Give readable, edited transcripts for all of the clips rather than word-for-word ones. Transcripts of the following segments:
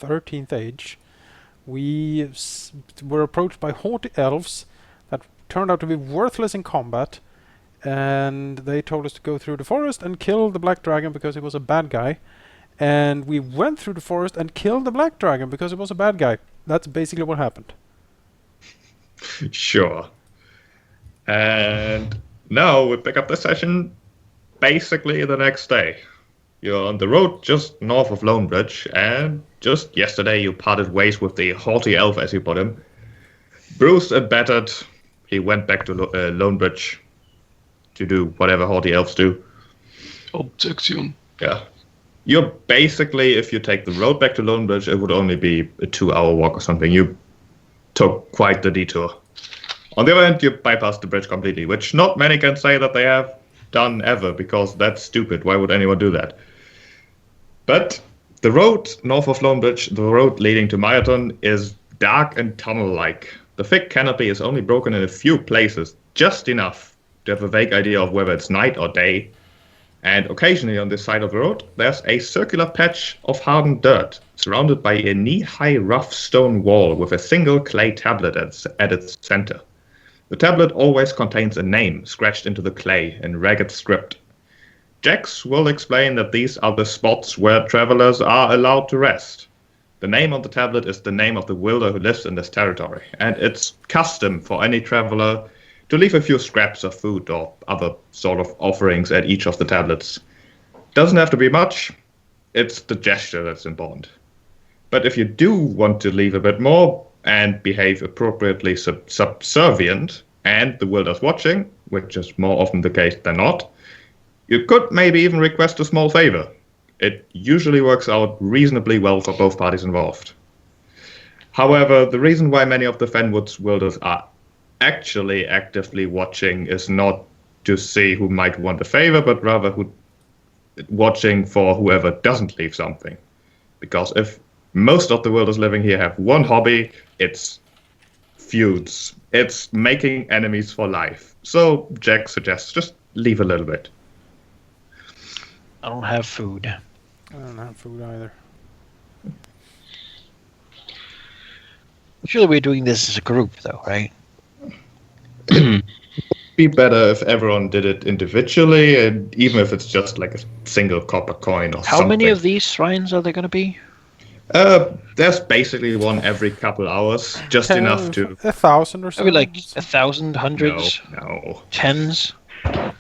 13th age, we were approached by haughty elves that turned out to be worthless in combat, and they told us to go through the forest and kill the black dragon because he was a bad guy. And we went through the forest and killed the black dragon because he was a bad guy. That's basically what happened. Sure. And now we pick up the session basically the next day. You're on the road just north of Lonebridge, and just yesterday you parted ways with the haughty elf, as you put him. Bruised and battered, he went back to Lonebridge to do whatever haughty elves do. Objection. Yeah. You're basically, if you take the road back to Lonebridge, it would only be a 2-hour walk or something. You took quite the detour. On the other hand, you bypassed the bridge completely, which not many can say that they have done ever, because that's stupid. Why would anyone do that? But the road north of Lonebridge, the road leading to Marathon, is dark and tunnel-like. The thick canopy is only broken in a few places, just enough to have a vague idea of whether it's night or day. And occasionally on this side of the road, there's a circular patch of hardened dirt, surrounded by a knee-high rough stone wall with a single clay tablet at its center. The tablet always contains a name scratched into the clay in ragged script. Jax will explain that these are the spots where travelers are allowed to rest. The name on the tablet is the name of the wielder who lives in this territory, and it's custom for any traveler to leave a few scraps of food or other sort of offerings at each of the tablets. Doesn't have to be much, it's the gesture that's important. But if you do want to leave a bit more and behave appropriately subservient, and the wielder's watching, which is more often the case than not, you could maybe even request a small favor. It usually works out reasonably well for both parties involved. However, the reason why many of the Fenwood's wielders are actually actively watching is not to see who might want a favor, but rather watching for whoever doesn't leave something. Because if most of the wielders living here have one hobby, it's feuds. It's making enemies for life. So Jack suggests just leave a little bit. I don't have food. I don't have food either. Surely we're doing this as a group, though, right? Be better if everyone did it individually, and even if it's just like a single copper coin or something. How many of these shrines are there going to be? There's basically one every couple hours, just enough to... 1,000 or so. Are we like 1,000, hundreds? No. Tens?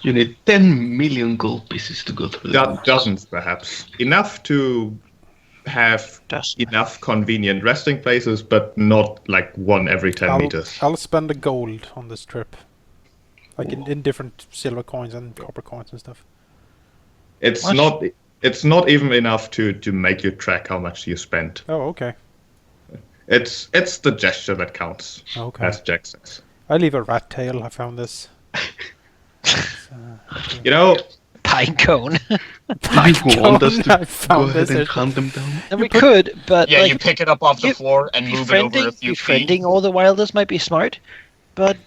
You need 10 million gold pieces to go through that. Dozens, perhaps. Enough to have enough convenient resting places, but not like one every 10 meters. I'll spend the gold on this trip. Like in different silver coins and copper coins and stuff. It's not even enough to make you track how much you spent. Oh, okay. It's the gesture that counts, Okay. as Jack says. I leave a rat tail. I found this. You know, Pine cone. You want us I to found go ahead this. and hunt them down? And we could, but Yeah, like, you pick it up off the floor and move it over a few feet. befriending all the wilders might be smart, but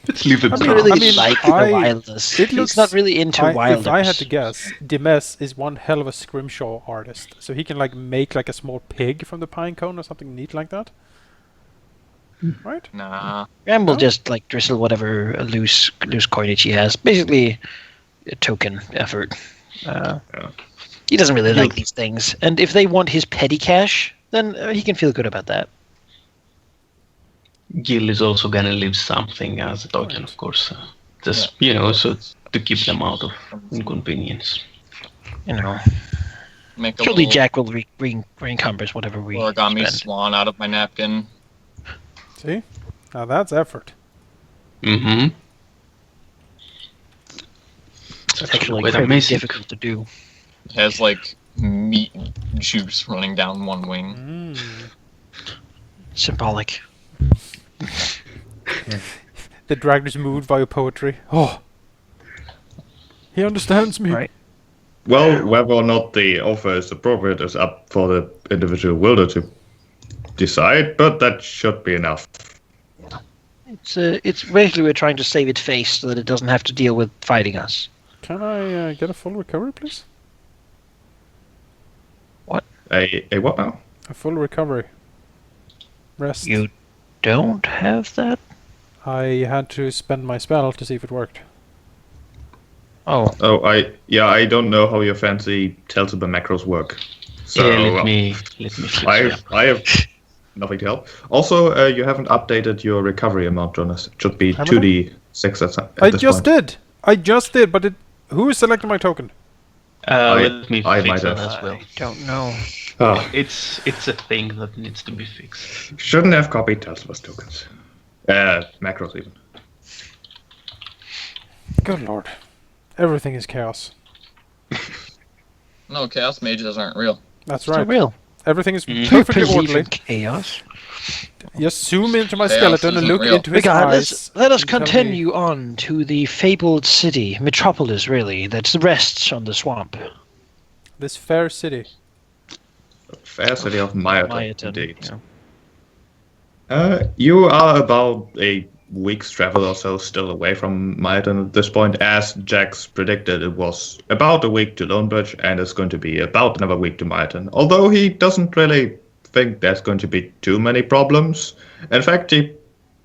Let's leave them I don't down. really like the wilders. He's not really into wilders. If I had to guess, Dimezz is one hell of a scrimshaw artist. So he can like make like a small pig from the pine cone or something neat like that. Right? Nah. And we'll just like drizzle whatever loose coinage he has. Basically, a token effort. He doesn't really like these things, and if they want his petty cash, then he can feel good about that. Gil is also gonna leave something as a token, of course. Just, so to keep them out of inconvenience. Make a Surely little Jack will re-encumbers whatever we origami spend. swan out of my napkin. See? Now that's effort. Mm-hmm. It's actually quite incredibly amazing. difficult to do. It has like meat juice running down one wing. Symbolic. The dragon is moved by your poetry. Oh, he understands me. Right. well, whether or not the offer is appropriate is up for the individual wielder to decide, but that should be enough. It's basically we're trying to save its face so that it doesn't have to deal with fighting us. Can I get a full recovery, please? A what now? A full recovery. Rest. You don't have that? I had to spend my spell to see if it worked. Oh. Oh, I don't know how your fancy Talsiber macros work. So let me switch that. I have nothing to help. Also, you haven't updated your recovery amount, Jonas. It should be Haven't I? 2d6 at I this just point. did! I just did, but who selected my token? Let me I fix might that have. as well. I don't know. Oh, It's a thing that needs to be fixed. shouldn't have copied Talsiber's tokens. Macros even. Good lord. Everything is chaos. No, chaos mages aren't real. That's It's not right. real. Everything is Mhm. perfectly Believe orderly. in chaos. Just zoom into my Chaos skeleton and isn't look real. into his Regardless, eyes. let us and tell me- continue on to the fabled city, metropolis really, that rests on the swamp. This fair city. Fair city of Myaton, Myaton, indeed. yeah. You are about a week's travel or so still away from Myaton at this point. As Jax predicted, it was about a week to Lonebridge, and it's going to be about another week to Myaton. Although he doesn't really think there's going to be too many problems. In fact, he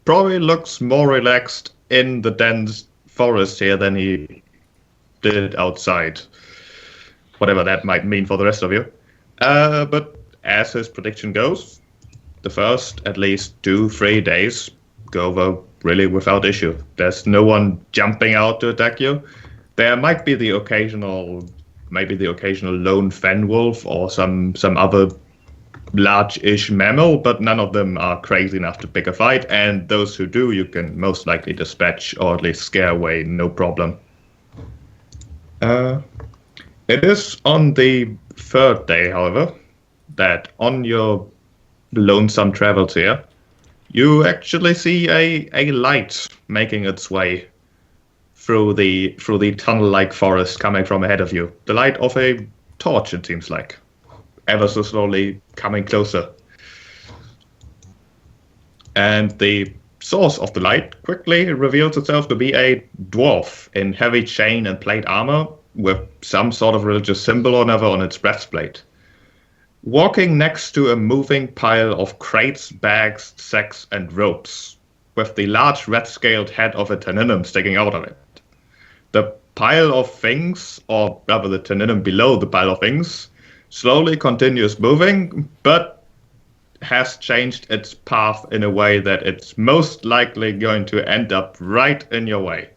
probably looks more relaxed in the dense forest here than he did outside. Whatever that might mean for the rest of you. But as his prediction goes, the first at least 2-3 days go over really without issue. There's no one jumping out to attack you. There might be the occasional lone fen wolf or some other large-ish mammal, but none of them are crazy enough to pick a fight, and those who do you can most likely dispatch or at least scare away, no problem. It is on the third day, however, that on your lonesome travels here, you actually see a light making its way through the tunnel-like forest coming from ahead of you. The light of a torch, it seems like, ever so slowly coming closer. And the source of the light quickly reveals itself to be a dwarf in heavy chain and plate armor with some sort of religious symbol or another on its breastplate, walking next to a moving pile of crates, bags, sacks, and ropes, with the large red-scaled head of a teninum sticking out of it. The pile of things, or rather the teninum below the pile of things, slowly continues moving, but has changed its path in a way that it's most likely going to end up right in your way,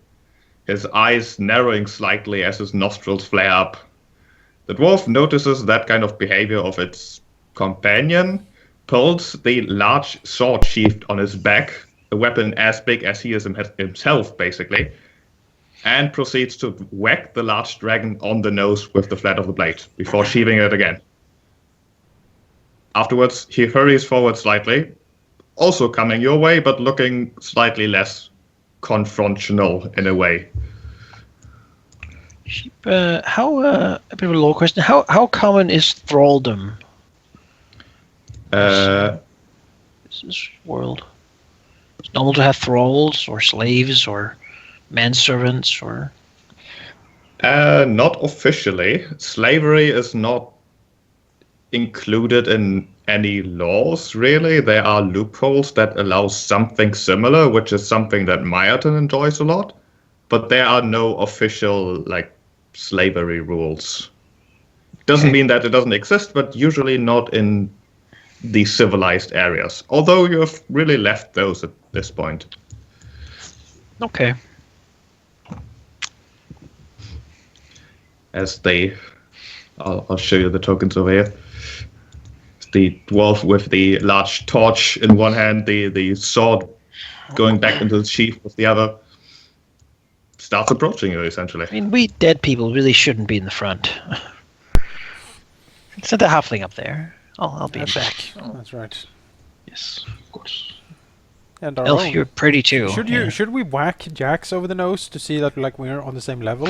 his eyes narrowing slightly as his nostrils flare up. The dwarf notices that kind of behavior of its companion, pulls the large sword sheathed on his back, a weapon as big as he is himself, basically, and proceeds to whack the large dragon on the nose with the flat of the blade, before sheathing it again. Afterwards, he hurries forward slightly, also coming your way, but looking slightly less confrontational in a way. A bit of a low question. How common is thralldom in this world? It's normal to have thralls or slaves or manservants or. Not officially. Slavery is not included in any laws, really. There are loopholes that allow something similar, which is something that Myaton enjoys a lot, but there are no official, slavery rules. Doesn't mean that it doesn't exist, but usually not in the civilized areas, although you have really left those at this point. Okay. As I'll show you the tokens over here. The dwarf with the large torch in one hand, the sword going back into the sheath with the other, starts approaching you, essentially. I mean, we dead people really shouldn't be in the front. Send the halfling up there. I'll be in back. That's right. Yes, of course. And our Elf, own. you're pretty too. Should we whack Jax over the nose to see that we're on the same level?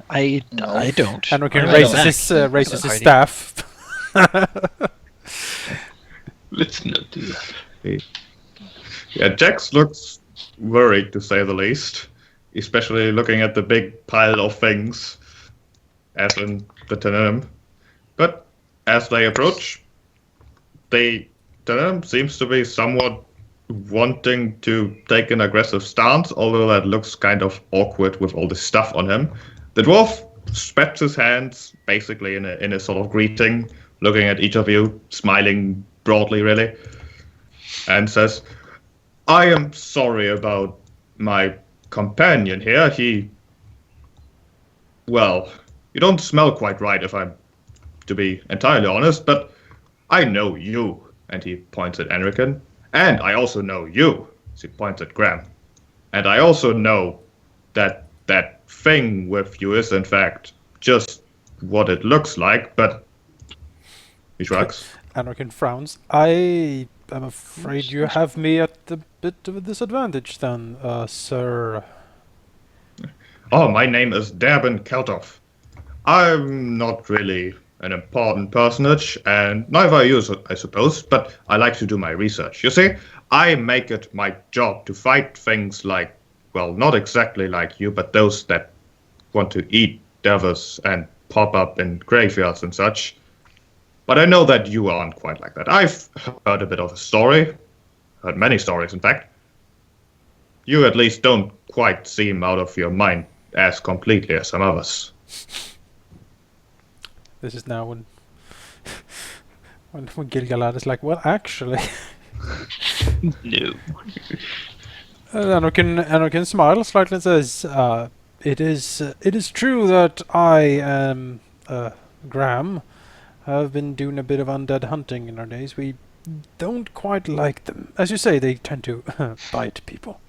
I don't. Anrakyn I raises don't. his Hiding. staff. Let's not do that. Yeah, Jax looks worried, to say the least, especially looking at the big pile of things, as in the teninum. But as they approach, they seems to be somewhat wanting to take an aggressive stance, although that looks kind of awkward with all this stuff on him. The dwarf spreads his hands, basically in a sort of greeting, looking at each of you, smiling broadly, really, and says, "I am sorry about my companion here. Well, you don't smell quite right, if I'm to be entirely honest, but I know you," and he points at Anrakyn, "and I also know you," he points at Graham, "and I also know that that thing with you is in fact just what it looks like, but..." He shrugs. Anrakyn frowns. I am afraid you have me at a bit of a disadvantage then, sir. "Oh, my name is Darin Kto. I'm not really an important personage, and neither are you, I suppose, but I like to do my research. You see, I make it my job to fight things like, well, not exactly like you, but those that want to eat devils and pop up in graveyards and such. But I know that you aren't quite like that. I've heard a bit of a story, heard many stories, in fact. You at least don't quite seem out of your mind as completely as some others." This is now when Gil-Galad is like, well, actually. No. Anrakyn smiles slightly and says, it is true that I am, Graham, have been doing a bit of undead hunting in our days. We don't quite like them. As you say, they tend to bite people.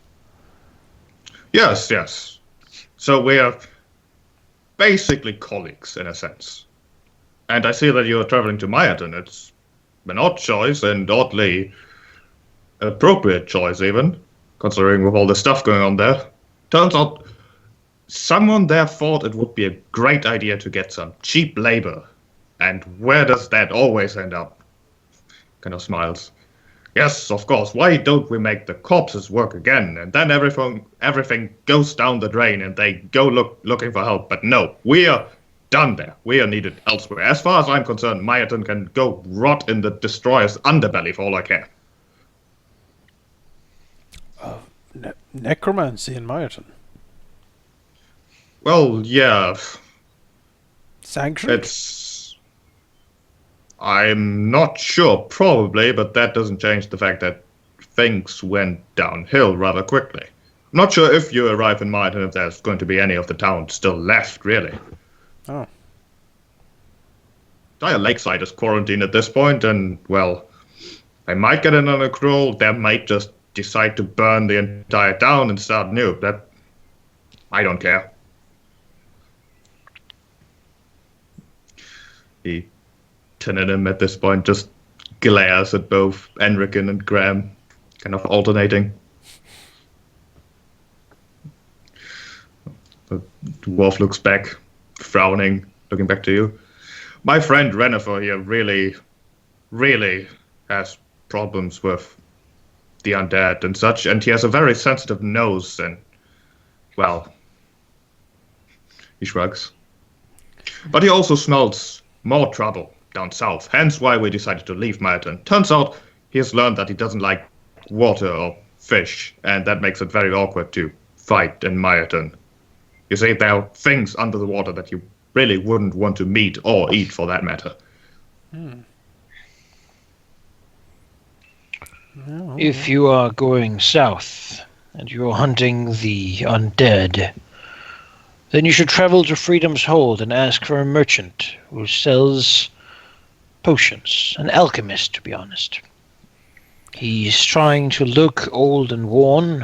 Yes. So we're basically colleagues, in a sense. And I see that you're traveling to Minett. It's an odd choice, and oddly appropriate choice, even, considering with all the stuff going on there. Turns out someone there thought it would be a great idea to get some cheap labor. And where does that always end up? Kind of smiles. Yes, of course. Why don't we make the corpses work again? And then everything goes down the drain and they go looking for help. But no, we are done there. We are needed elsewhere. As far as I'm concerned, Minett can go rot in the destroyer's underbelly for all I care. Necromancy in Minett. Well, yeah. Sanctioned? I'm not sure, probably, but that doesn't change the fact that things went downhill rather quickly. I'm not sure if you arrive in Minett if there's going to be any of the town still left, really. Oh. Entire Lakeside is quarantined at this point, and, well, I might get in on a crawl. They might just decide to burn the entire town and start new. That, I don't care. The Tenenim at this point just glares at both Anrakyn and Graham, kind of alternating. The dwarf looks back, frowning, looking back to you. My friend Rennifer here really has problems with the undead and such, and he has a very sensitive nose, and, well, he shrugs. But he also smells more trouble down south, hence why we decided to leave Minett. Turns out he has learned that he doesn't like water or fish, and that makes it very awkward to fight in Minett. You see, there are things under the water that you really wouldn't want to meet or eat, for that matter. No. If you are going south and you're hunting the undead, then you should travel to Freedom's Hold and ask for a merchant who sells potions. An alchemist, to be honest. He's trying to look old and worn,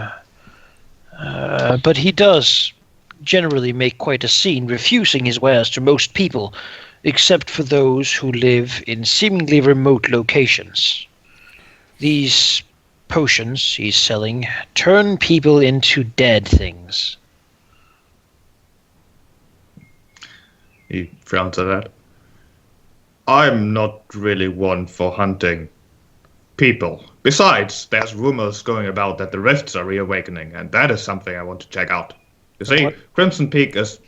but he does generally make quite a scene, refusing his wares to most people, except for those who live in seemingly remote locations. These potions he's selling turn people into dead things. He frowns at that. I'm not really one for hunting people. Besides, there's rumors going about that the rifts are reawakening, and that is something I want to check out. You see, What? Crimson Peak is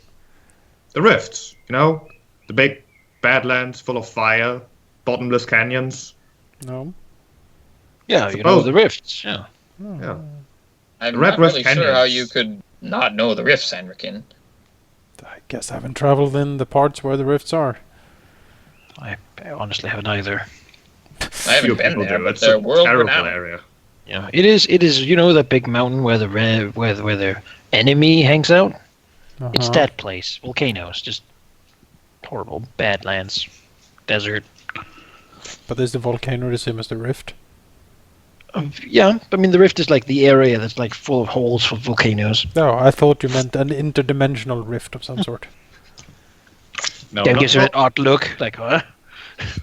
the rifts, you know? The big badlands full of fire, bottomless canyons? No. Yeah, you know Suppose- the rifts. Yeah. Yeah. I'm Red not Rift really sure how Canyons. you could not know the rifts, Anrakyn. I guess I haven't traveled in the parts where the rifts are. I honestly haven't either. I haven't Few been people there, do. but It's they're a world terrible renowned. area. Yeah, it is. It is. You know that big mountain where the enemy hangs out. It's Uh-huh. that place. Volcanoes, just horrible badlands, desert. But is the volcano the same as the rift? Yeah, I mean the rift is like the area that's like full of holes for volcanoes. No, I thought you meant an interdimensional rift of some sort. No, That not, gives it an not, odd look. Like, huh?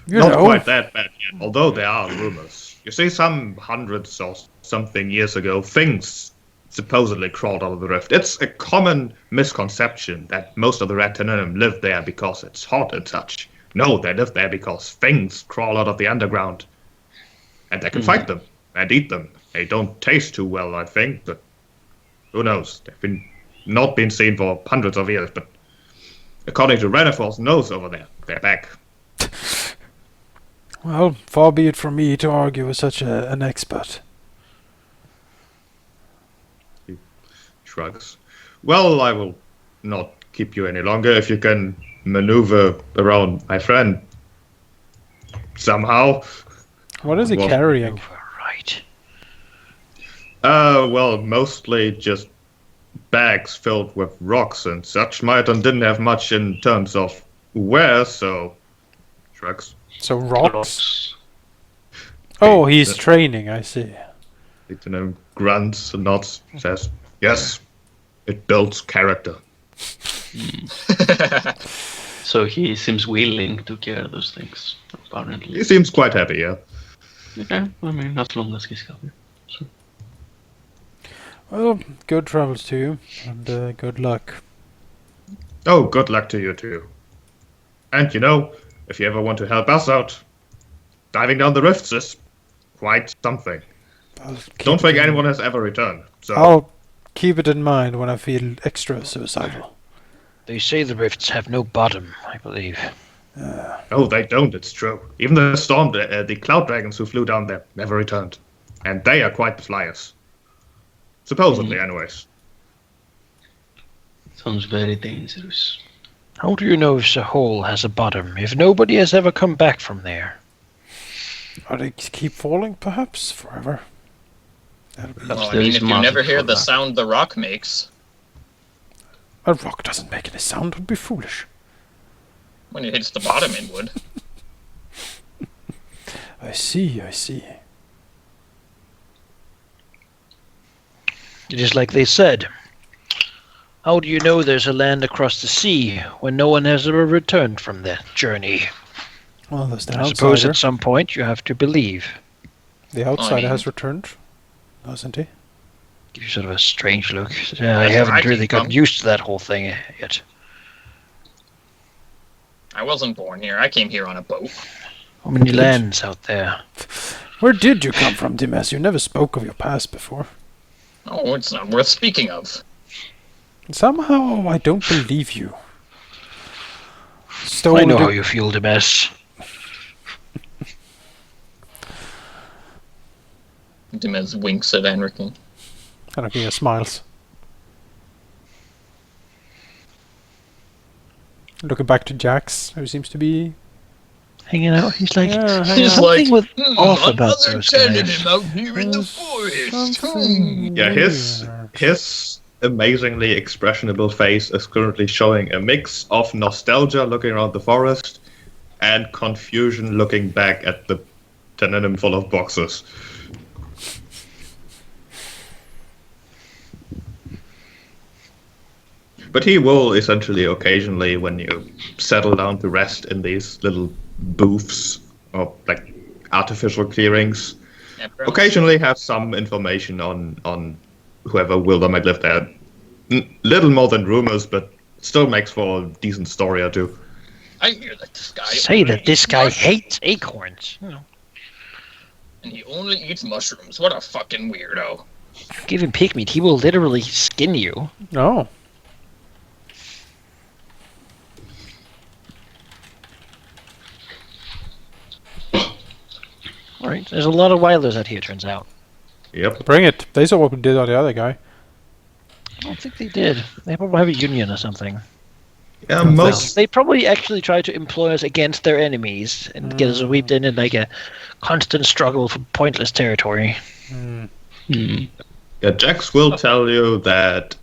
You not know. quite that bad yet, although there are rumors. You see, some hundreds or something years ago, things supposedly crawled out of the rift. It's a common misconception that most of the Red Tenenem live there because it's hot and such. No, they live there because things crawl out of the underground. And they can fight them and eat them. They don't taste too well, I think, but who knows? They've not been seen for hundreds of years, but according to Renefor's nose over there, they're back. Well, far be it from me to argue with such an expert. Shrugs. Well, I will not keep you any longer if you can maneuver around my friend somehow. What is he Well, carrying? Right. Well, mostly just bags filled with rocks and such. Myton didn't have much in terms of wear, so shrugs. So rocks? Rocks. Oh, he's training, I see. Lieutenant grunts and nods, says, yes, it builds character. So he seems willing to carry those things, apparently. He seems quite happy, yeah. Okay, I mean, as long as he's happy. So. Well, good travels to you, and good luck. Oh, good luck to you too. And you know, if you ever want to help us out, diving down the rifts is quite something. Don't think anyone has ever returned. So I'll keep it in mind when I feel extra suicidal. They say the rifts have no bottom, I believe. no, they don't. It's true. Even the cloud dragons who flew down there never returned, and they are quite the flyers. Supposedly, anyways. Sounds very dangerous. How do you know if the hole has a bottom, if nobody has ever come back from there? Or they keep falling, perhaps, forever. That'll be Well, I There mean, is if you magic never hear for the that. sound the rock makes, A rock doesn't make any sound, would be foolish. when it hits the bottom, it would. I see, I see. It is like they said. How do you know there's a land across the sea when no one has ever returned from that journey? Well, there's the I suppose outsider. at some point you have to believe. The outsider mean- has returned, hasn't he? Give you sort of a strange look. Yeah, I That's haven't right, really he's gotten come. used to that whole thing yet. I wasn't born here. I came here on a boat. How many lands out there? Where did you come from, Dimezz? You never spoke of your past before. Oh, it's not worth speaking of. Somehow, I don't believe you. I know the- how you feel, Dimezz. Dimezz winks at Anrakyn. Anrakyn smiles. Looking back to Jax, who seems to be... Hanging out, he's like, Yeah, hang there's on. something with off about another those tenet guys. out here in the There's forest. something Yeah, his weird. his amazingly expressionable face is currently showing a mix of nostalgia looking around the forest and confusion looking back at the tenenem full of boxes. But he will essentially occasionally, when you settle down to rest in these little booths or like artificial clearings, occasionally have some information on whoever Wilder might live there. Little more than rumors, but still makes for a decent story or two. I hear that this guy Say only that this eats guy mushrooms, hates acorns. You know, and he only eats mushrooms. What a fucking weirdo. give him pig meat, he will literally skin you. Oh. All right. There's a lot of wilders out here, turns out. Yep. Bring it. They saw what we did on the other guy. I don't think they did. They probably have a union or something. Yeah, Well, most. They probably actually try to employ us against their enemies and get us weaved in like a constant struggle for pointless territory. Yeah, Jax will tell you that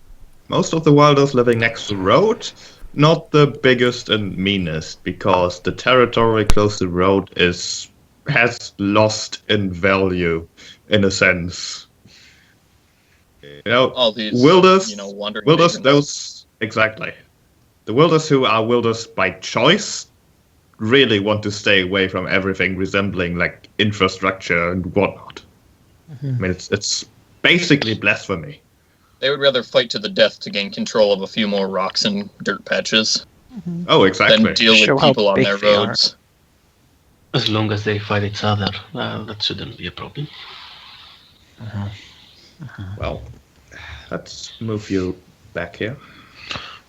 most of the wilders living next to the road, not the biggest and meanest, because the territory close to the road has lost in value, in a sense. You know, All these, wilders, wandering wilders, vagrants. those exactly. The wilders who are wilders by choice really want to stay away from everything resembling like infrastructure and whatnot. I mean, it's basically blasphemy. They would rather fight to the death to gain control of a few more rocks and dirt patches Oh, exactly. than deal Show with how people on big their they are. roads. As long as they fight each other, that shouldn't be a problem. Well, let's move you back here.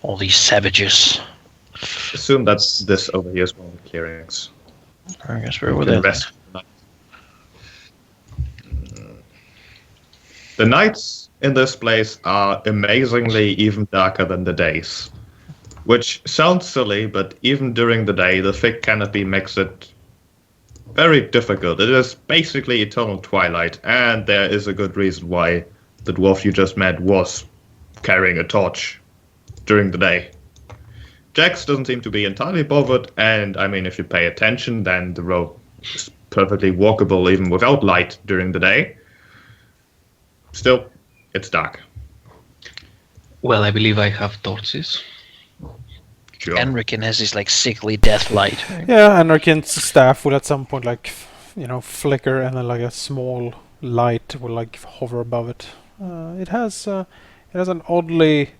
All these savages. Assume that this over here is one of the clearings. I guess we're You over can there. rest for the night. The nights in this place are amazingly even darker than the days. Which sounds silly, but even during the day, the thick canopy makes it very difficult. It is basically eternal twilight, and there is a good reason why the dwarf you just met was carrying a torch during the day. Jax doesn't seem to be entirely bothered, and I mean, if you pay attention, then the road is perfectly walkable even without light during the day. Still, it's dark. Well, I believe I have torches. Sure. Anrakyn has this like sickly death light. Yeah, Anrakyn's staff will at some point flicker, and then like a small light will like hover above it. It has an oddly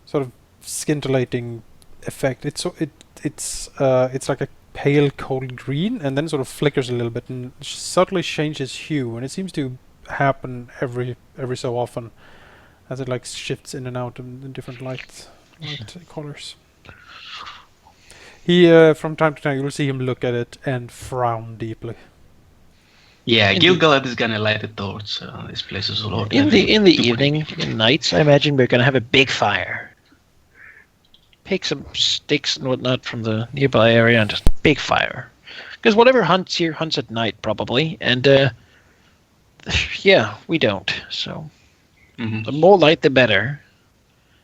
sort of scintillating effect. It's like a pale cold green, and then sort of flickers a little bit and subtly changes hue, and it seems to happen every so often as it like shifts in and out in different light colors. He from time to time you'll see him look at it and frown deeply. Yeah, In Gil-Galad is gonna light a torch. This place is a lot. In the evening, in nights, I imagine we're gonna have a big fire. Pick some sticks and whatnot from the nearby area and just big fire. Because whatever hunts here hunts at night probably, and yeah, we don't. So the more light, the better.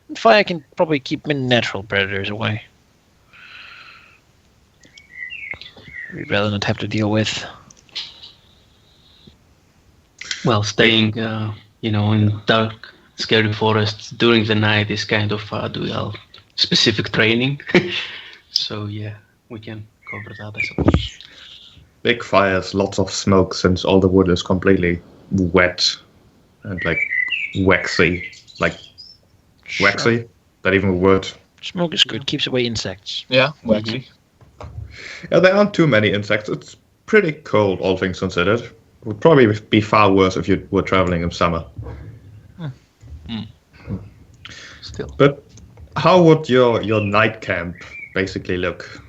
And fire can probably keep natural predators away. We'd rather not have to deal with. Well, staying, in dark, scary forests during the night is kind of Aduial specific training. So yeah, we can cover that, I suppose. Big fires, lots of smoke, since all the wood is completely wet and like waxy. Like waxy? That even a word? Smoke is good, keeps away insects. Yeah, waxy. Yeah, there aren't too many insects. It's pretty cold, all things considered. It would probably be far worse if you were traveling in summer. Still. But how would your night camp basically look?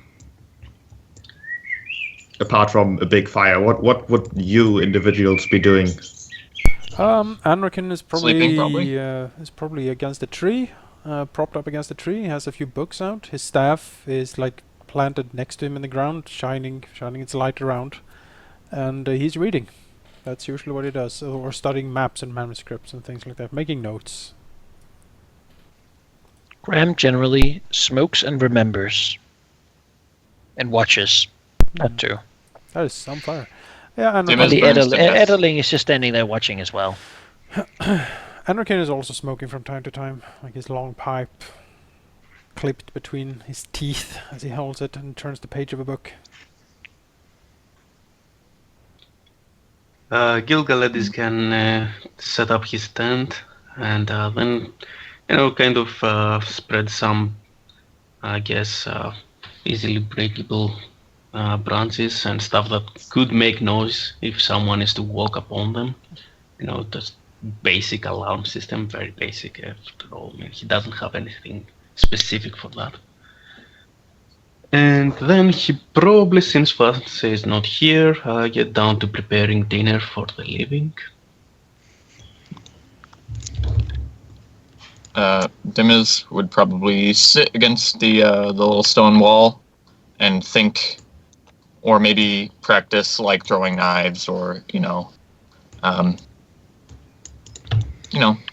Apart from a big fire, what would you individuals be doing? Anrakyn is Sleeping, probably. probably against a tree, propped up against a tree. He has a few books out. His staff is like planted next to him in the ground, shining its light around, and he's reading. That's usually what he does, or studying maps and manuscripts and things like that, making notes. Graham generally smokes and remembers. And watches. That too. That is some fire. Yeah, Dimezz And the burns to death. Edeling is just standing there watching as well. Anrakyn is also smoking from time to time, like his long pipe clipped between his teeth as he holds it and turns the page of a book. Gil-Galad is can set up his tent and then, kind of spread some, I guess, easily breakable branches and stuff that could make noise if someone is to walk upon them. Just basic alarm system, very basic after all. I mean, he doesn't have anything specific for that. And then he probably, since Fancy is not here, get down to preparing dinner for the living. Dimezz would probably sit against the little stone wall and think, or maybe practice like throwing knives, or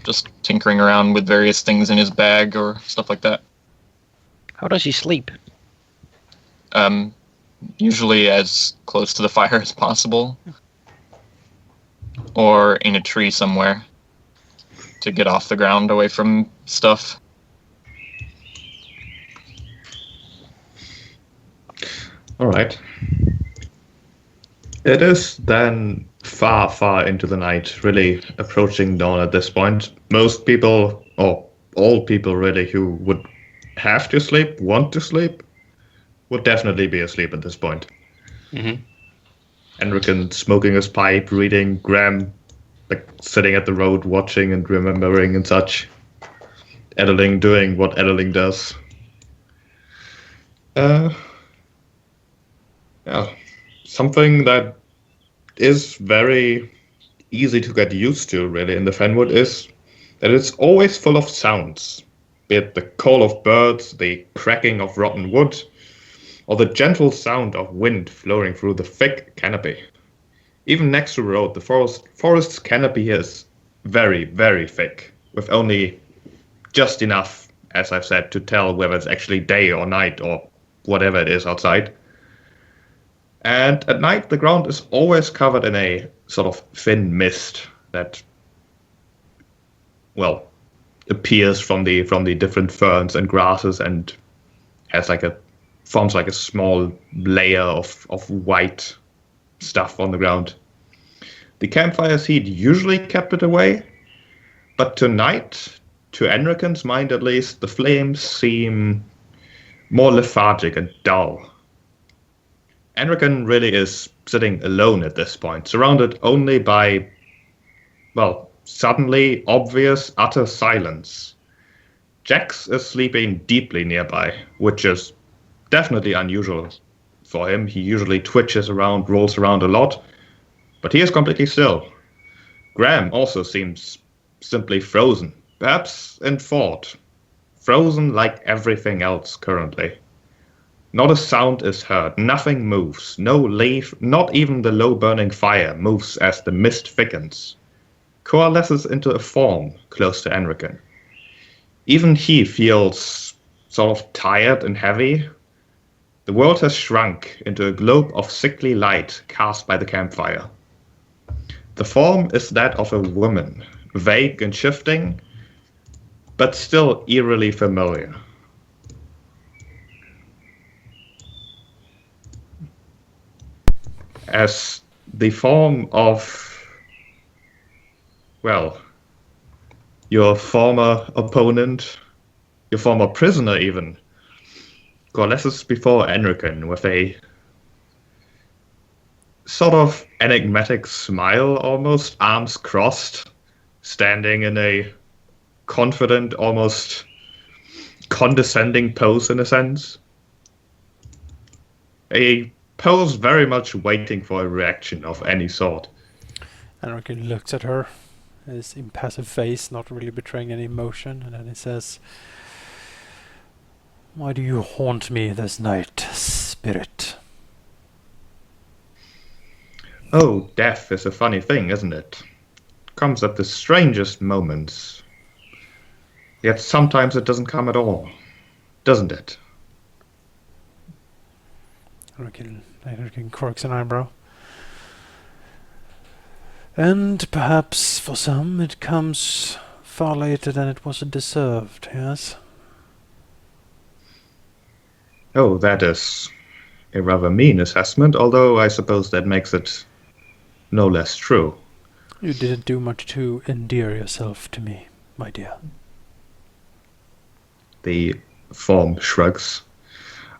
just tinkering around with various things in his bag or stuff like that. How does he sleep? Usually as close to the fire as possible, or in a tree somewhere to get off the ground away from stuff. All right. It is then far, far into the night, really approaching dawn at this point. Most people, or all people really, who would have to sleep, want to sleep, would definitely be asleep at this point. Mm-hmm. Anrakyn smoking his pipe, reading, Graham like sitting at the road watching and remembering and such. Edeling doing what Edeling does. Yeah, something that is very easy to get used to, really, in the Fenwood is that it's always full of sounds. Be it the call of birds, the cracking of rotten wood, or the gentle sound of wind flowing through the thick canopy. Even next to the road, the forest's canopy is very, very thick, with only just enough, as I've said, to tell whether it's actually day or night or whatever it is outside. And at night, the ground is always covered in a sort of thin mist that, well, appears from the different ferns and grasses and has forms like a small layer of white stuff on the ground. The campfire's heat usually kept it away, but tonight, to Anrakyn's mind at least, the flames seem more lethargic and dull. Anrakyn really is sitting alone at this point, surrounded only by, well, suddenly obvious utter silence. Jax is sleeping deeply nearby, which is definitely unusual for him. He usually twitches around, rolls around a lot, but he is completely still. Graham also seems simply frozen, perhaps in thought. Frozen like everything else currently. Not a sound is heard, nothing moves, no leaf, not even the low-burning fire moves as the mist thickens. Coalesces into a form close to Anrakyn. Even he feels sort of tired and heavy. The world has shrunk into a globe of sickly light cast by the campfire. The form is that of a woman, vague and shifting, but still eerily familiar. As the form of, well, your former opponent, your former prisoner even, coalesces before Anrakyn with a sort of enigmatic smile almost, arms crossed, standing in a confident, almost condescending pose in a sense. A pose very much waiting for a reaction of any sort. Anrakyn looks at her, his impassive face not really betraying any emotion, and then he says, "Why do you haunt me this night, spirit?" Oh, death is a funny thing, isn't it? Comes at the strangest moments. Yet sometimes it doesn't come at all, doesn't it? Anrakyn quirks an eyebrow. And perhaps for some it comes far later than it was deserved, yes? Oh, that is a rather mean assessment, although I suppose that makes it no less true. You didn't do much to endear yourself to me, my dear. The form shrugs.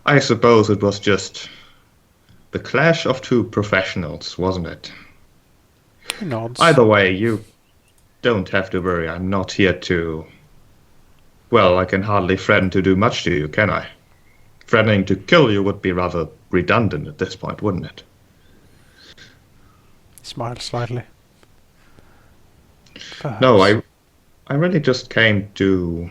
I suppose it was just the clash of two professionals, wasn't it? He nods. Either way, you don't have to worry. I'm not here to... Well, I can hardly threaten to do much to you, can I? threatening to kill you would be rather redundant at this point, wouldn't it? He smiled slightly. No, Perhaps. I really just came to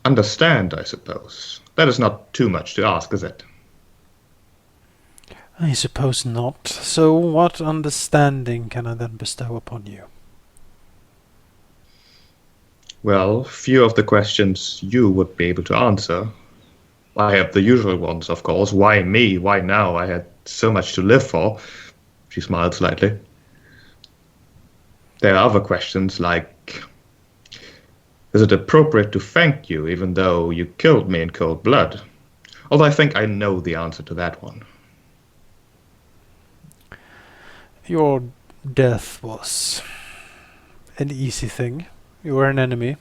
understand, I suppose. That is not too much to ask, is it? I suppose not. So what understanding can I then bestow upon you? Well, few of the questions you would be able to answer. I have the usual ones, of course. Why me? Why now? I had so much to live for. She smiled slightly. There are other questions like, is it appropriate to thank you even though you killed me in cold blood? Although I think I know the answer to that one. Your death was an easy thing. You were an enemy,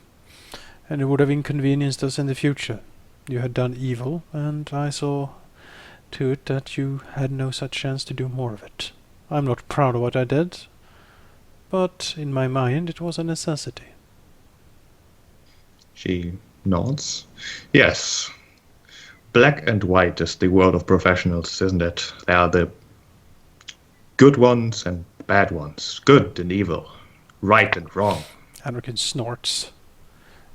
and it would have inconvenienced us in the future. You had done evil, and I saw to it that you had no such chance to do more of it. I'm not proud of what I did, but in my mind it was a necessity. She nods. Yes. Black and white is the world of professionals, isn't it? There are the good ones and bad ones. Good and evil. Right and wrong. Anrakyn snorts.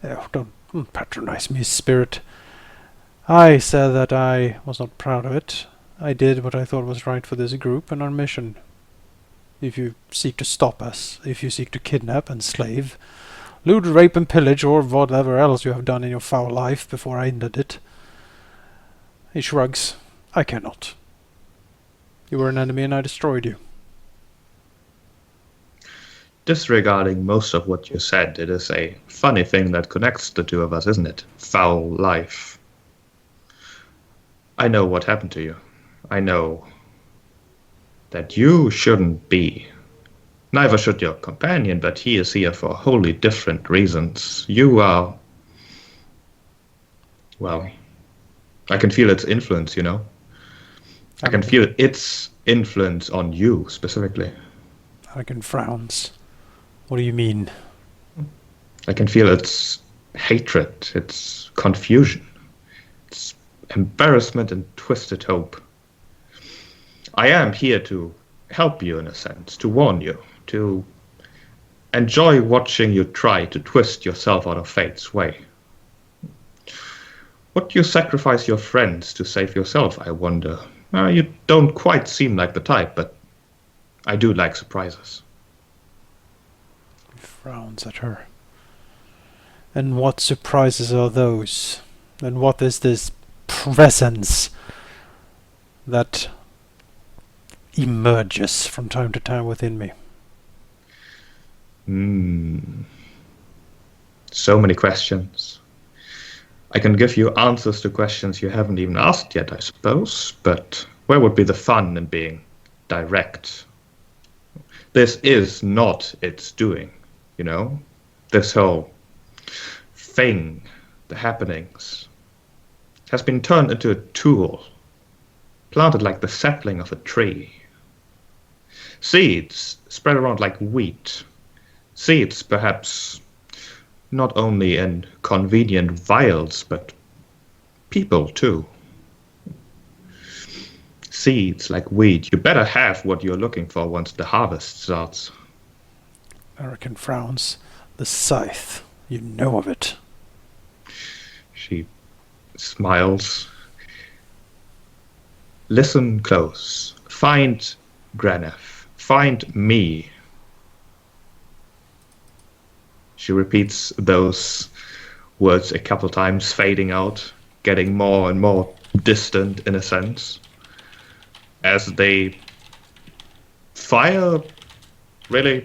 Oh, don't patronize me, spirit. I said that I was not proud of it. I did what I thought was right for this group and our mission. If you seek to stop us, if you seek to kidnap, enslave, loot, rape and pillage, or whatever else you have done in your foul life before I ended it. He shrugs. I cannot. You were an enemy and I destroyed you. Disregarding most of what you said, it is a funny thing that connects the two of us, isn't it? Foul life. I know what happened to you. I know that you shouldn't be. Neither should your companion, but he is here for wholly different reasons. You are... Well, I can feel its influence, you know? I can feel its influence on you, specifically. Anrakyn frowns. What do you mean? I can feel its hatred, its confusion, its embarrassment and twisted hope. I am here to help you in a sense, to warn you, to enjoy watching you try to twist yourself out of fate's way. Would you sacrifice your friends to save yourself, I wonder? You don't quite seem like the type, but I do like surprises. He frowns at her. And what surprises are those? And what is this presence that emerges from time to time within me? So many questions. I can give you answers to questions you haven't even asked yet, I suppose, but where would be the fun in being direct? This is not its doing, you know? This whole thing, the happenings, has been turned into a tool, planted like the sapling of a tree. Seeds spread around like wheat. Seeds, perhaps, not only in convenient vials, but people too. Seeds like wheat. You better have what you're looking for once the harvest starts. Anrakyn frowns. The scythe. You know of it. She smiles. Listen close. Find Grimith. Find me. She repeats those words a couple times, fading out, getting more and more distant in a sense. As the fire really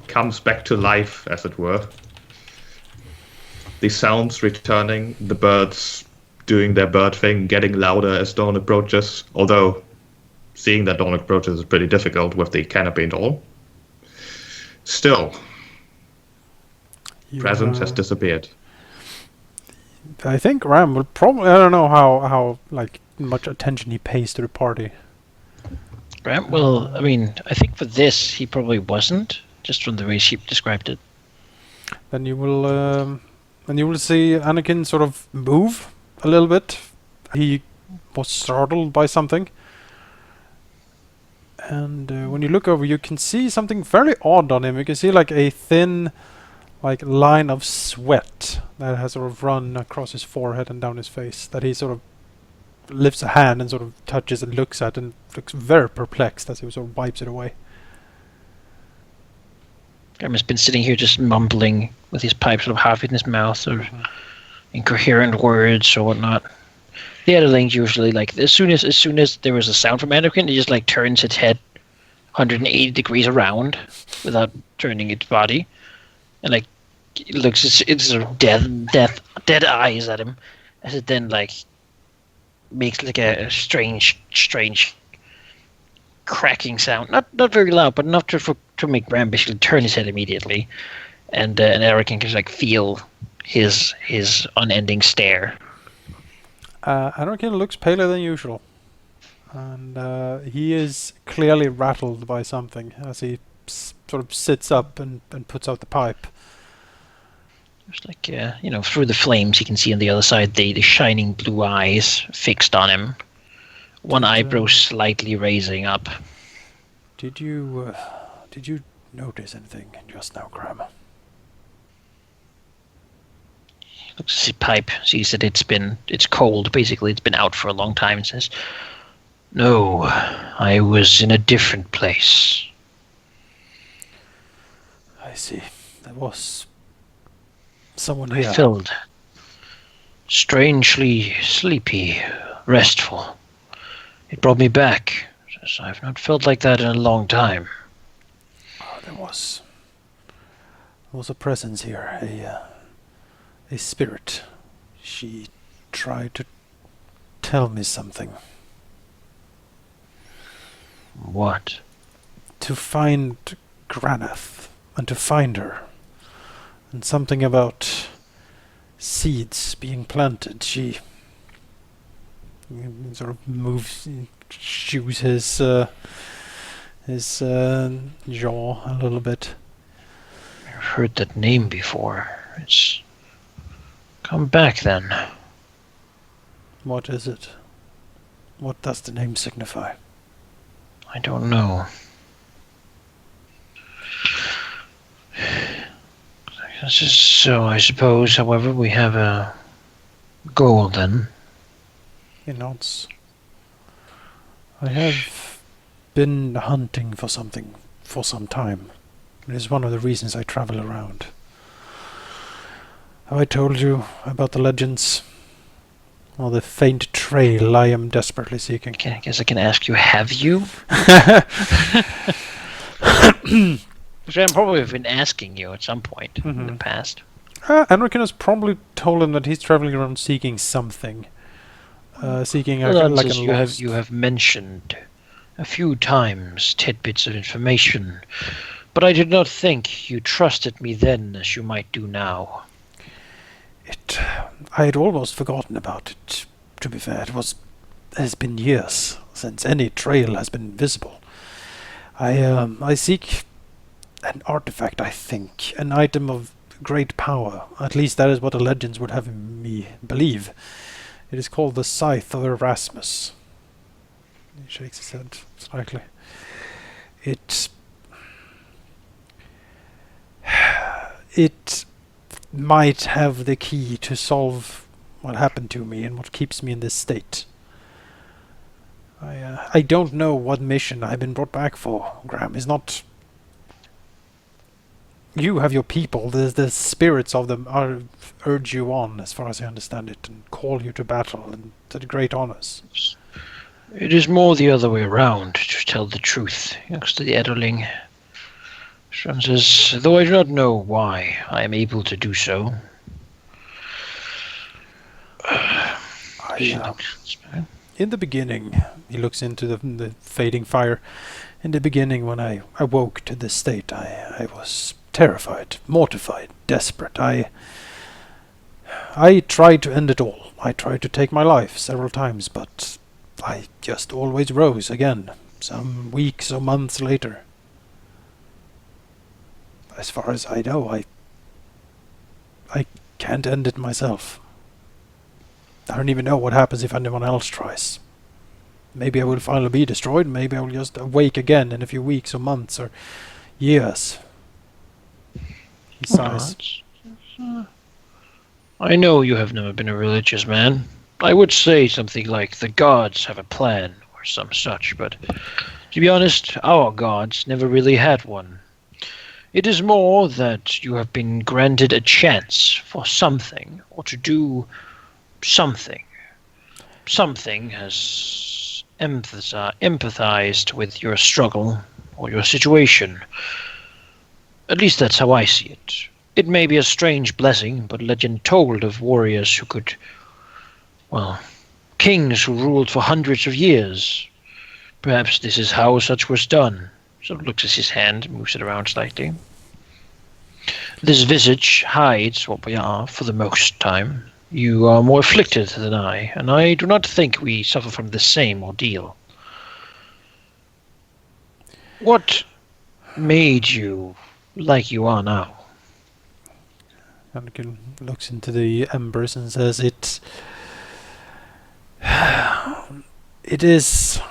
comes back to life, as it were. The sounds returning, the birds doing their bird thing, getting louder as dawn approaches, although seeing that dawn approaches is pretty difficult with the canopy and all. Still, presence has disappeared. I think Ram will probably... I don't know how like much attention he pays to the party. Ram, well, I mean, I think for this he probably wasn't, just from the way she described it. Then you will see Anrakyn sort of move a little bit He was startled by something. And when you look over, you can see something very odd on him. You can see like a thin, like line of sweat that has sort of run across his forehead and down his face. That he sort of lifts a hand and sort of touches and looks at, and looks very perplexed as he sort of wipes it away. Grim has been sitting here just mumbling with his pipe sort of half in his mouth, or incoherent words or whatnot. The Edderlings usually, like, as soon as there was a sound from Anrakyn, it just like turns its head 180 degrees around without turning its body, and like it looks, it's sort of dead eyes at him, as it then like makes like a strange cracking sound. Not very loud, but enough to make Bram basically turn his head immediately, and Anrakyn can like feel his unending stare. Anrakyn looks paler than usual, and he is clearly rattled by something as he sort of sits up and puts out the pipe. There's like, through the flames, you can see on the other side the shining blue eyes fixed on him. One eyebrow slightly raising up. Did you notice anything just now, Graham? Looks at his pipe, sees that it's cold, basically it's been out for a long time, and says, "No, I was in a different place." I see. There was someone I here. felt strangely sleepy, restful. It brought me back. Says, I've not felt like that in a long time. There was a presence here, a spirit. She tried to tell me something. What? To find Graneth, and to find her. And something about seeds being planted. She sort of moves, chews his jaw a little bit. I've heard that name before. It's come back then. What is it? What does the name signify? I don't know. So I suppose, however, we have a goal then. He nods. I have been hunting for something for some time. It is one of the reasons I travel around. Have I told you about the legends? Or the faint trail I am desperately seeking? I guess I can ask you, have you? Which I probably have been asking you at some point in the past. Anrakyn has probably told him that he's traveling around seeking something. Seeking you have mentioned a few times tidbits of information, but I did not think you trusted me then as you might do now. I had almost forgotten about it, to be fair. It has been years since any trail has been visible. I seek an artifact, I think, an item of great power. At least that is what the legends would have me believe. It is called the Scythe of Erasmus. He shakes his head slightly. It might have the key to solve what happened to me and what keeps me in this state. I don't know what mission I've been brought back for, Graham. It's not... You have your people. The spirits of them urge you on, as far as I understand it, and call you to battle and to the great honors. It is more the other way around, to tell the truth, thanks to the Edderling. Strand says, though I do not know why I am able to do so. In the beginning, he looks into the fading fire. In the beginning, when I awoke to this state, I was terrified, mortified, desperate. I tried to end it all. I tried to take my life several times, but I just always rose again, some weeks or months later. As far as I know, I can't end it myself. I don't even know what happens if anyone else tries. Maybe I will finally be destroyed, maybe I will just awake again in a few weeks or months or years. He sighs. I know you have never been a religious man. I would say something like the gods have a plan or some such, but to be honest, our gods never really had one. It is more that you have been granted a chance for something, or to do something. Something has empathized with your struggle or your situation. At least that's how I see it. It may be a strange blessing, but legend told of warriors who could, well, kings who ruled for hundreds of years. Perhaps this is how such was done. Sort of looks at his hand, moves it around slightly. This visage hides what we are for the most time. You are more afflicted than I, and I do not think we suffer from the same ordeal. What made you like you are now? Anrakyn looks into the embers and says, It is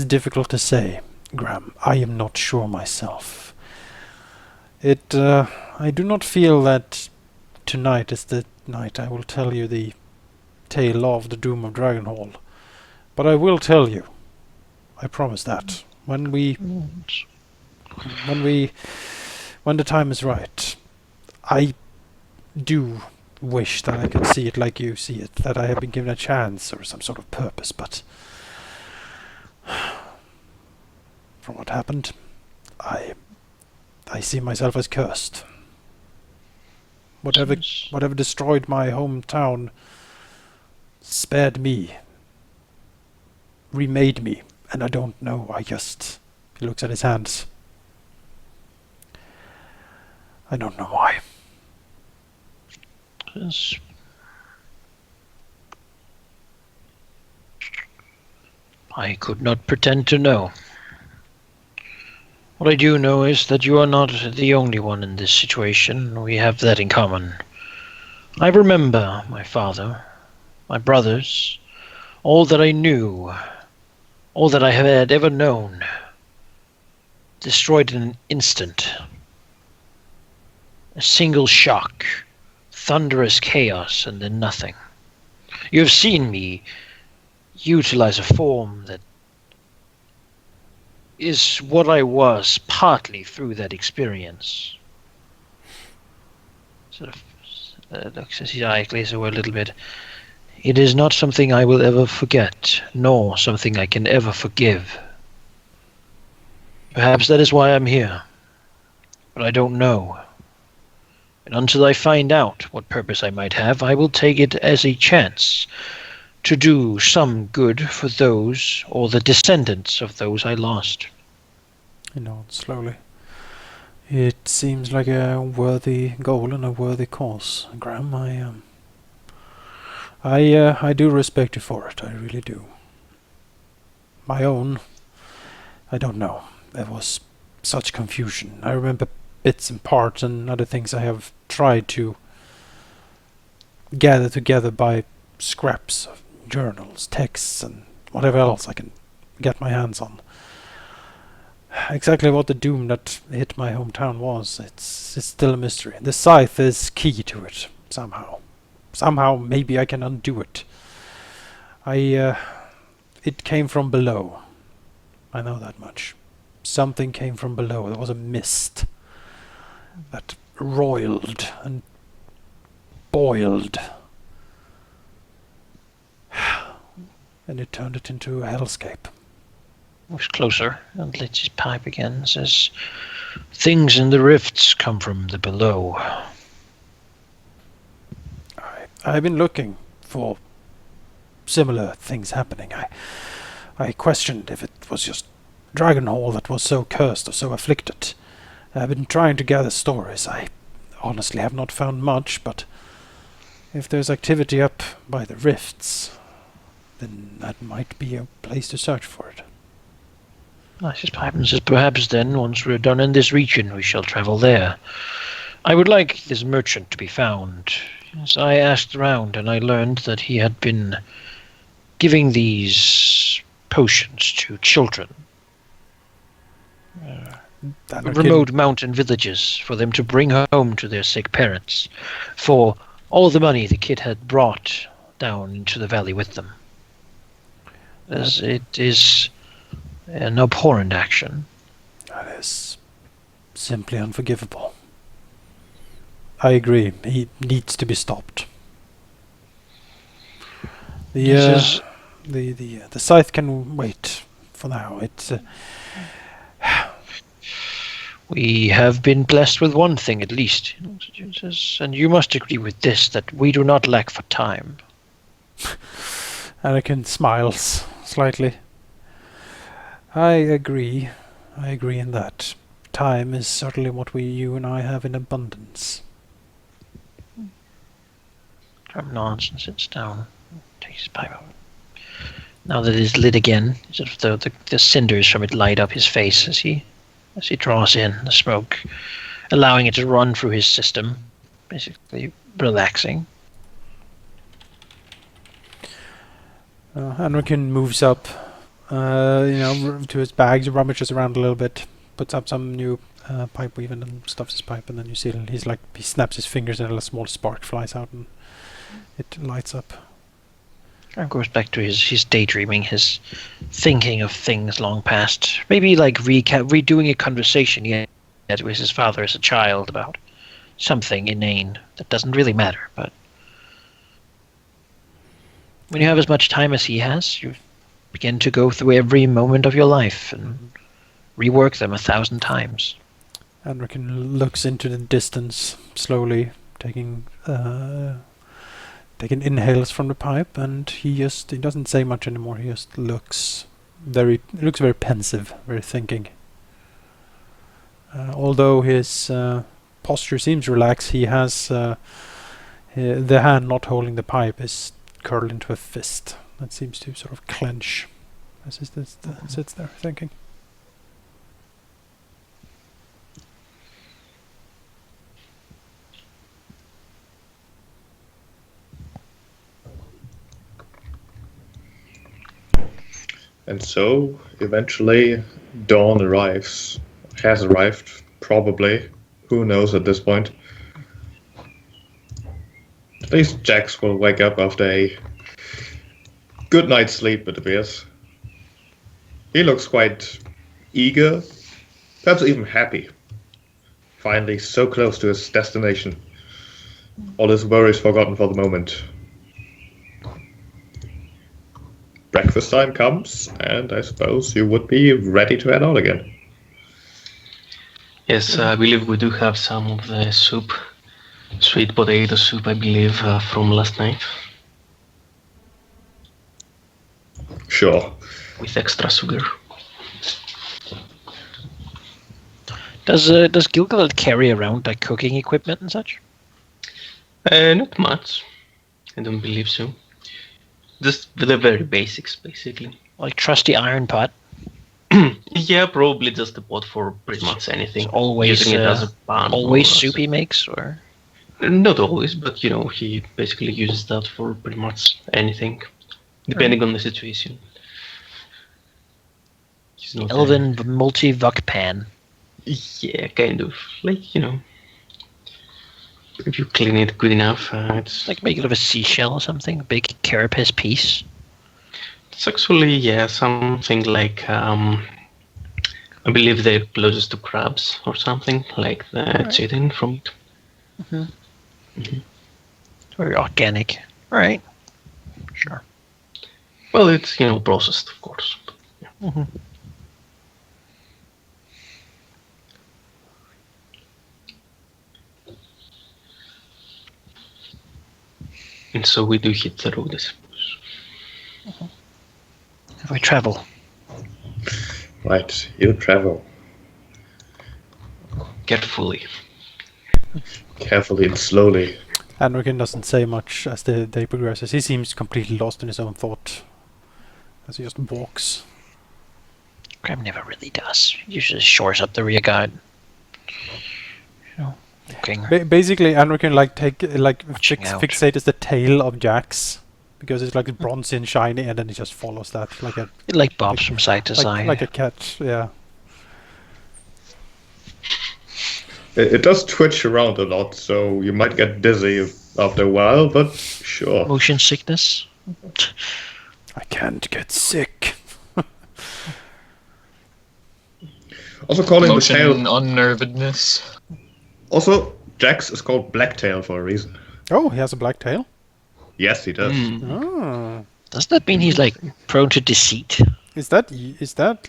difficult to say, Graham. I am not sure myself. I do not feel that tonight is the night I will tell you the tale of the doom of Dragonhall. But I will tell you. I promise that. When the time is right. I do wish that I could see it like you see it, that I have been given a chance or some sort of purpose, but from what happened, I see myself as cursed. Whatever destroyed my hometown spared me, remade me, and I don't know, he looks at his hands. I don't know why. Yes. I could not pretend to know. What I do know is that you are not the only one in this situation. We have that in common. I remember my father, my brothers, all that I knew, all that I had ever known, destroyed in an instant. A single shock, thunderous chaos, and then nothing. You have seen me utilize a form that is what I was partly through that experience. Sort of looks as his eye glazes over a little bit. It is not something I will ever forget, nor something I can ever forgive. Perhaps that is why I'm here, but I don't know. And until I find out what purpose I might have, I will take it as a chance to do some good for those, or the descendants of those I lost. He nods slowly. It seems like a worthy goal and a worthy cause, Graham. I do respect you for it, I really do. My own, I don't know. There was such confusion. I remember bits and parts and other things I have tried to gather together by scraps of journals, texts, and whatever else I can get my hands on. Exactly what the doom that hit my hometown was, it's still a mystery. The scythe is key to it, somehow. Somehow, maybe I can undo it. It came from below. I know that much. Something came from below. There was a mist that roiled and boiled. And it turned it into a hellscape. Moves closer and lights his pipe again and says, things in the rifts come from the below. I've been looking for similar things happening. I questioned if it was just Dragonhall that was so cursed or so afflicted. I've been trying to gather stories. I honestly have not found much, but if there's activity up by the rifts, then that might be a place to search for it. Lights his pipe and says, perhaps then, once we're done in this region, we shall travel there. I would like this merchant to be found. So I asked around, and I learned that he had been giving these potions to children, remote mountain villages, for them to bring home to their sick parents, for all the money the kid had brought down into the valley with them. As it is an abhorrent action. That is simply unforgivable. I agree. He needs to be stopped. The scythe can wait for now. It's We have been blessed with one thing at least, and you must agree with this, that we do not lack for time. Anrakyn smiles slightly. I agree. I agree in that. Time is certainly what you and I have in abundance. From nonsense, sits down, takes his pipe out. Now that it is lit again, sort of the cinders from it light up his face as he draws in the smoke, allowing it to run through his system, basically relaxing. Anrakyn moves up, to his bags, rummages around a little bit, puts up some new pipe weave and then stuffs his pipe, and then you see he snaps his fingers and a small spark flies out and it lights up. And goes back to his daydreaming, his thinking of things long past. Maybe like redoing a conversation he had with his father as a child about something inane that doesn't really matter. But when you have as much time as he has, you begin to go through every moment of your life and rework them 1,000 times. Anrakyn looks into the distance slowly, taking inhales from the pipe, and he doesn't say much anymore. He just looks very pensive, very thinking. Although his posture seems relaxed, he has the hand not holding the pipe is curled into a fist that seems to sort of clench as he sits there thinking. And so, eventually, dawn has arrived, probably. Who knows at this point? At least Jax will wake up after a good night's sleep, it appears. He looks quite eager, perhaps even happy. Finally, so close to his destination. All his worries forgotten for the moment. Breakfast time comes, and I suppose you would be ready to head out again. Yes, I believe we do have some of the soup, sweet potato soup, I believe, from last night. Sure. With extra sugar. Does Gil-Galad carry around like cooking equipment and such? Not much. I don't believe so. Just the very basics, basically. Like trusty iron pot? Yeah, probably just a pot for pretty much anything. It's always using it as a pan. always soup he makes, or? Not always, but he basically uses that for pretty much anything, depending on the situation. He's not Elven multi-vuck pan. Yeah, kind of. Like, if you clean it good enough, it's... Like make it of a seashell or something? A big carapace piece? It's actually, something like, I believe they're closest to crabs or something, like the chitin from it. Mm-hmm. Mm-hmm. Very organic. Alright. Sure. Well, it's, processed, of course. But, yeah. Mm-hmm. And so we do hit the road, I suppose. Mm-hmm. If we travel. Right, you travel. Carefully. Carefully and slowly. Anrakyn doesn't say much as the day progresses. He seems completely lost in his own thought as he just walks. Graham never really does. He usually shores up the rear guard. Looking. Basically, Anrakyn Watching out. fixates the tail of Jax because it's like bronzy and shiny, and then he just follows that like a It like bobs from side to side. like a cat. Yeah. It does twitch around a lot, so you might get dizzy after a while, but sure. Motion sickness. I can't get sick. Also calling Motion the tail. unnervedness. Also, Jax is called Blacktail for a reason. Oh, he has a black tail. Yes, he does. Oh. Does that mean he's like prone to deceit? Is he crossbreed?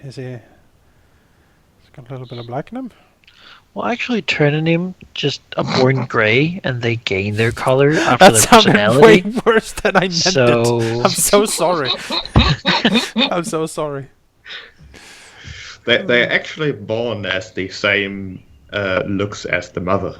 Is he? He's got a little bit of black in him. Well, actually, turning him just a born grey, and they gain their color after That their sounded way personality. worse than I meant So- it. I'm so sorry. I'm so sorry. They're actually born as the same looks as the mother.